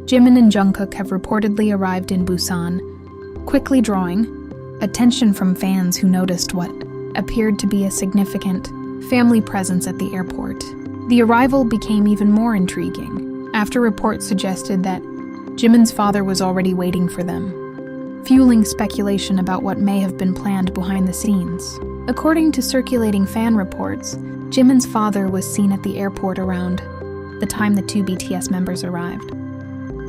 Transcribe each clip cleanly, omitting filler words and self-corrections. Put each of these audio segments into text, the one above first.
Jimin and Jungkook have reportedly arrived in Busan, quickly drawing attention from fans who noticed what appeared to be a significant family presence at the airport. The arrival became even more intriguing after reports suggested that Jimin's father was already waiting for them, fueling speculation about what may have been planned behind the scenes. According to circulating fan reports, Jimin's father was seen at the airport around the time the two BTS members arrived.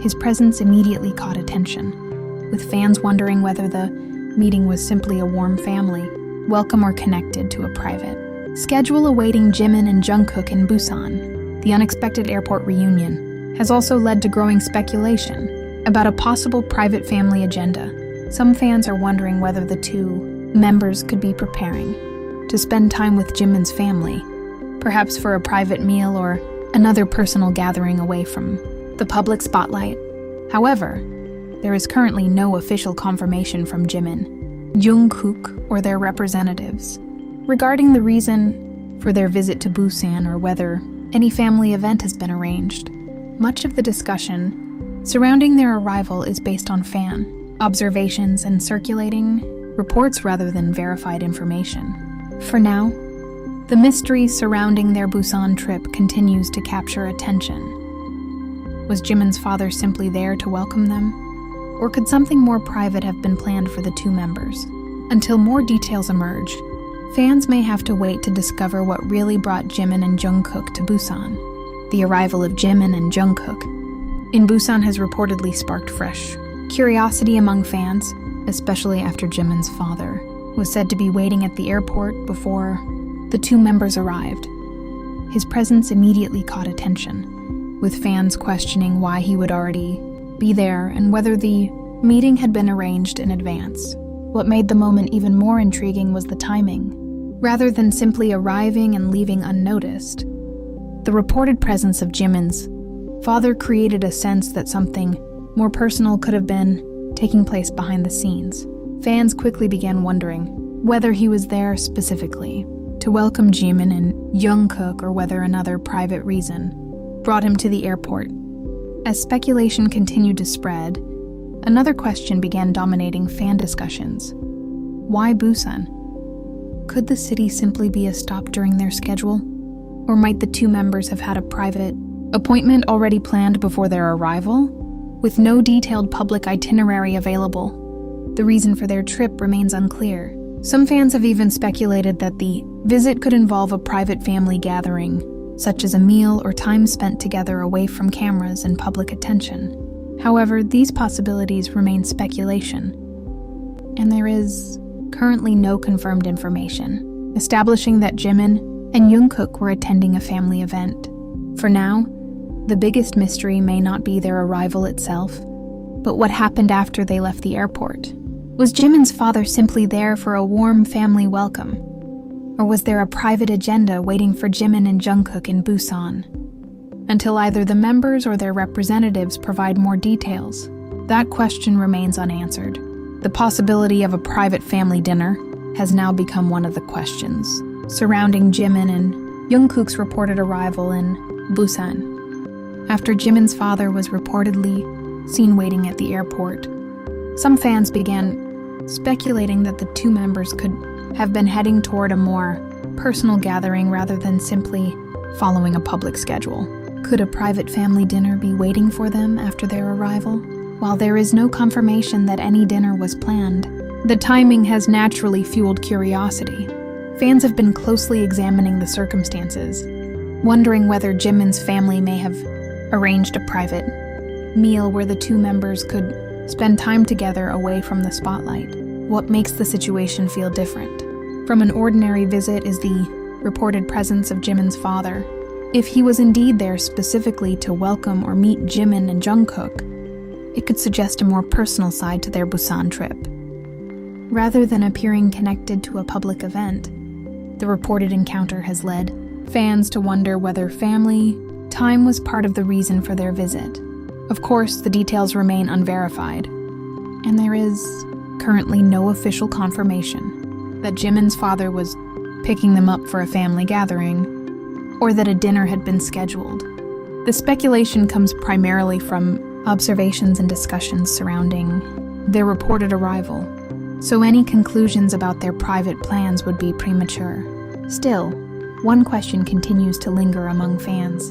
His presence immediately caught attention, with fans wondering whether the meeting was simply a warm family welcome or connected to a private schedule awaiting Jimin and Jungkook in Busan. The unexpected airport reunion has also led to growing speculation about a possible private family agenda. Some fans are wondering whether the two members could be preparing to spend time with Jimin's family, perhaps for a private meal or another personal gathering away from the public spotlight. However, there is currently no official confirmation from Jimin, Jungkook, or their representatives regarding the reason for their visit to Busan or whether any family event has been arranged. Much of the discussion surrounding their arrival is based on fan observations and circulating reports rather than verified information. For now, the mystery surrounding their Busan trip continues to capture attention. Was Jimin's father simply there to welcome them? Or could something more private have been planned for the two members? Until more details emerge, fans may have to wait to discover what really brought Jimin and Jungkook to Busan. The arrival of Jimin and Jungkook in Busan has reportedly sparked fresh curiosity among fans, especially after Jimin's father was said to be waiting at the airport before the two members arrived. His presence immediately caught attention, with fans questioning why he would already be there and whether the meeting had been arranged in advance. What made the moment even more intriguing was the timing. Rather than simply arriving and leaving unnoticed, the reported presence of Jimin's father created a sense that something more personal could have been taking place behind the scenes. Fans quickly began wondering whether he was there specifically to welcome Jimin and Jungkook or whether another private reason brought him to the airport. As speculation continued to spread, another question began dominating fan discussions. Why Busan? Could the city simply be a stop during their schedule? Or might the two members have had a private appointment already planned before their arrival? With no detailed public itinerary available, the reason for their trip remains unclear. Some fans have even speculated that the visit could involve a private family gathering, such as a meal or time spent together away from cameras and public attention. However, these possibilities remain speculation, and there is currently no confirmed information establishing that Jimin and Jungkook were attending a family event. For now, the biggest mystery may not be their arrival itself, but what happened after they left the airport. Was Jimin's father simply there for a warm family welcome? Or was there a private agenda waiting for Jimin and Jungkook in Busan? Until either the members or their representatives provide more details, that question remains unanswered. The possibility of a private family dinner has now become one of the questions surrounding Jimin and Jungkook's reported arrival in Busan. After Jimin's father was reportedly seen waiting at the airport, some fans began speculating that the two members could have been heading toward a more personal gathering rather than simply following a public schedule. Could a private family dinner be waiting for them after their arrival? While there is no confirmation that any dinner was planned, the timing has naturally fueled curiosity. Fans have been closely examining the circumstances, wondering whether Jimin's family may have arranged a private meal where the two members could spend time together away from the spotlight. What makes the situation feel different from an ordinary visit is the reported presence of Jimin's father. If he was indeed there specifically to welcome or meet Jimin and Jungkook, it could suggest a more personal side to their Busan trip. Rather than appearing connected to a public event, the reported encounter has led fans to wonder whether family time was part of the reason for their visit. Of course, the details remain unverified, and there is currently no official confirmation that Jimin's father was picking them up for a family gathering or that a dinner had been scheduled. The speculation comes primarily from observations and discussions surrounding their reported arrival, so any conclusions about their private plans would be premature. Still, one question continues to linger among fans.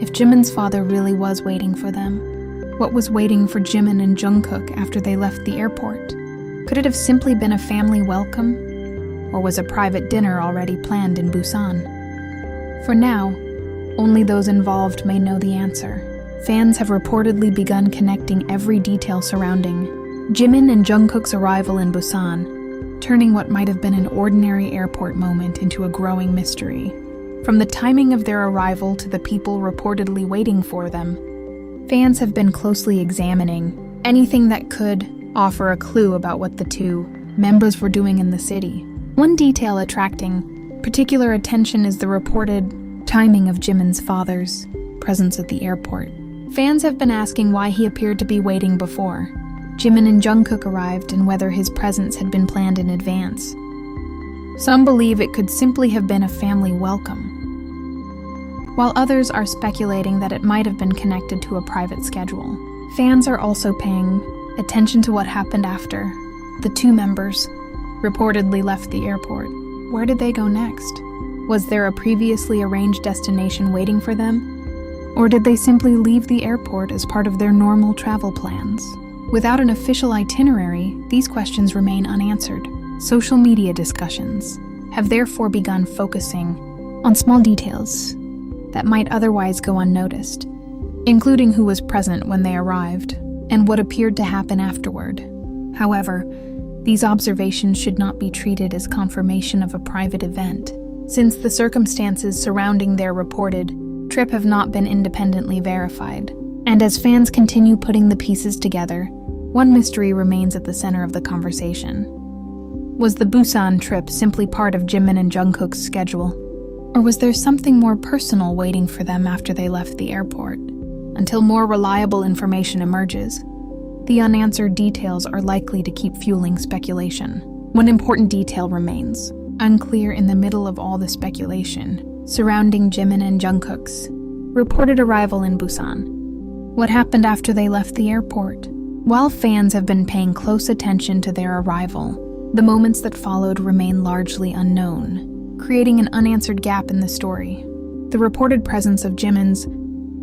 If Jimin's father really was waiting for them, what was waiting for Jimin and Jungkook after they left the airport? Could it have simply been a family welcome? Or was a private dinner already planned in Busan? For now, only those involved may know the answer. Fans have reportedly begun connecting every detail surrounding Jimin and Jungkook's arrival in Busan, turning what might have been an ordinary airport moment into a growing mystery. From the timing of their arrival to the people reportedly waiting for them, fans have been closely examining anything that could offer a clue about what the two members were doing in the city. One detail attracting particular attention is the reported timing of Jimin's father's presence at the airport. Fans have been asking why he appeared to be waiting before Jimin and Jungkook arrived and whether his presence had been planned in advance. Some believe it could simply have been a family welcome, while others are speculating that it might have been connected to a private schedule. Fans are also paying attention to what happened after the two members reportedly left the airport. Where did they go next? Was there a previously arranged destination waiting for them? Or did they simply leave the airport as part of their normal travel plans? Without an official itinerary, these questions remain unanswered. Social media discussions have therefore begun focusing on small details that might otherwise go unnoticed, including who was present when they arrived and what appeared to happen afterward. However, these observations should not be treated as confirmation of a private event, since the circumstances surrounding their reported trip have not been independently verified. And as fans continue putting the pieces together, one mystery remains at the center of the conversation. Was the Busan trip simply part of Jimin and Jungkook's schedule? Or was there something more personal waiting for them after they left the airport? Until more reliable information emerges, the unanswered details are likely to keep fueling speculation. One important detail remains unclear in the middle of all the speculation surrounding Jimin and Jungkook's reported arrival in Busan. What happened after they left the airport? While fans have been paying close attention to their arrival, the moments that followed remain largely unknown, creating an unanswered gap in the story. The reported presence of Jimin's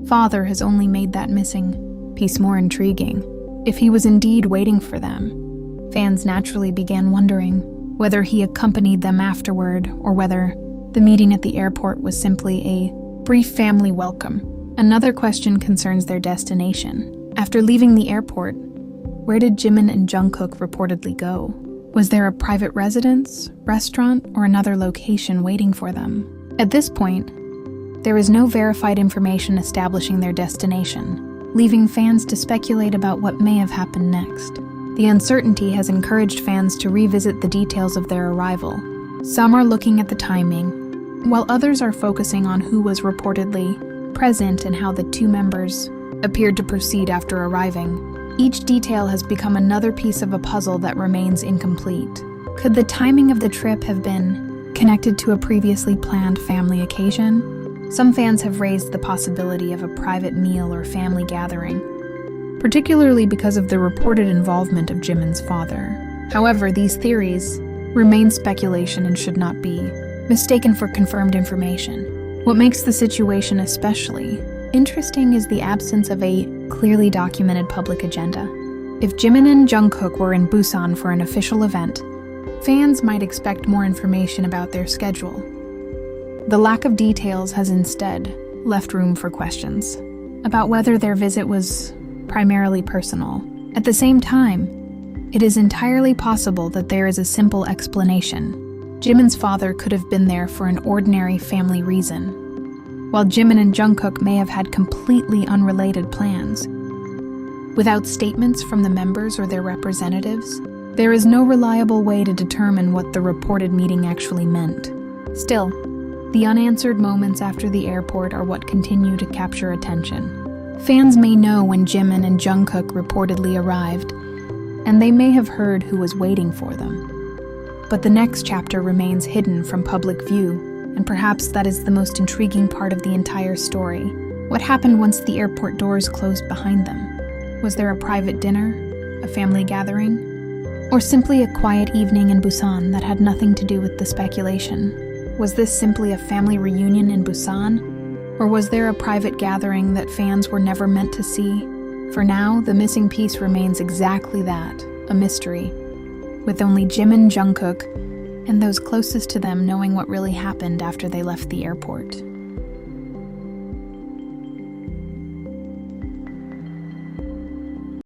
father has only made that missing piece more intriguing. If he was indeed waiting for them, fans naturally began wondering whether he accompanied them afterward or whether the meeting at the airport was simply a brief family welcome. Another question concerns their destination. After leaving the airport, where did Jimin and Jungkook reportedly go? Was there a private residence, restaurant, or another location waiting for them? At this point, there is no verified information establishing their destination, leaving fans to speculate about what may have happened next. The uncertainty has encouraged fans to revisit the details of their arrival. Some are looking at the timing, while others are focusing on who was reportedly present and how the two members appeared to proceed after arriving. Each detail has become another piece of a puzzle that remains incomplete. Could the timing of the trip have been connected to a previously planned family occasion? Some fans have raised the possibility of a private meal or family gathering, particularly because of the reported involvement of Jimin's father. However, these theories remain speculation and should not be mistaken for confirmed information. What makes the situation especially interesting is the absence of a clearly documented public agenda. If Jimin and Jungkook were in Busan for an official event, fans might expect more information about their schedule. The lack of details has instead left room for questions about whether their visit was primarily personal. At the same time, it is entirely possible that there is a simple explanation. Jimin's father could have been there for an ordinary family reason, while Jimin and Jungkook may have had completely unrelated plans. Without statements from the members or their representatives, there is no reliable way to determine what the reported meeting actually meant. Still, the unanswered moments after the airport are what continue to capture attention. Fans may know when Jimin and Jungkook reportedly arrived, and they may have heard who was waiting for them. But the next chapter remains hidden from public view, and perhaps that is the most intriguing part of the entire story. What happened once the airport doors closed behind them? Was there a private dinner, a family gathering, or simply a quiet evening in Busan that had nothing to do with the speculation? Was this simply a family reunion in Busan, or was there a private gathering that fans were never meant to see? For now, the missing piece remains exactly that, a mystery, with only Jimin and Jungkook and those closest to them knowing what really happened after they left the airport.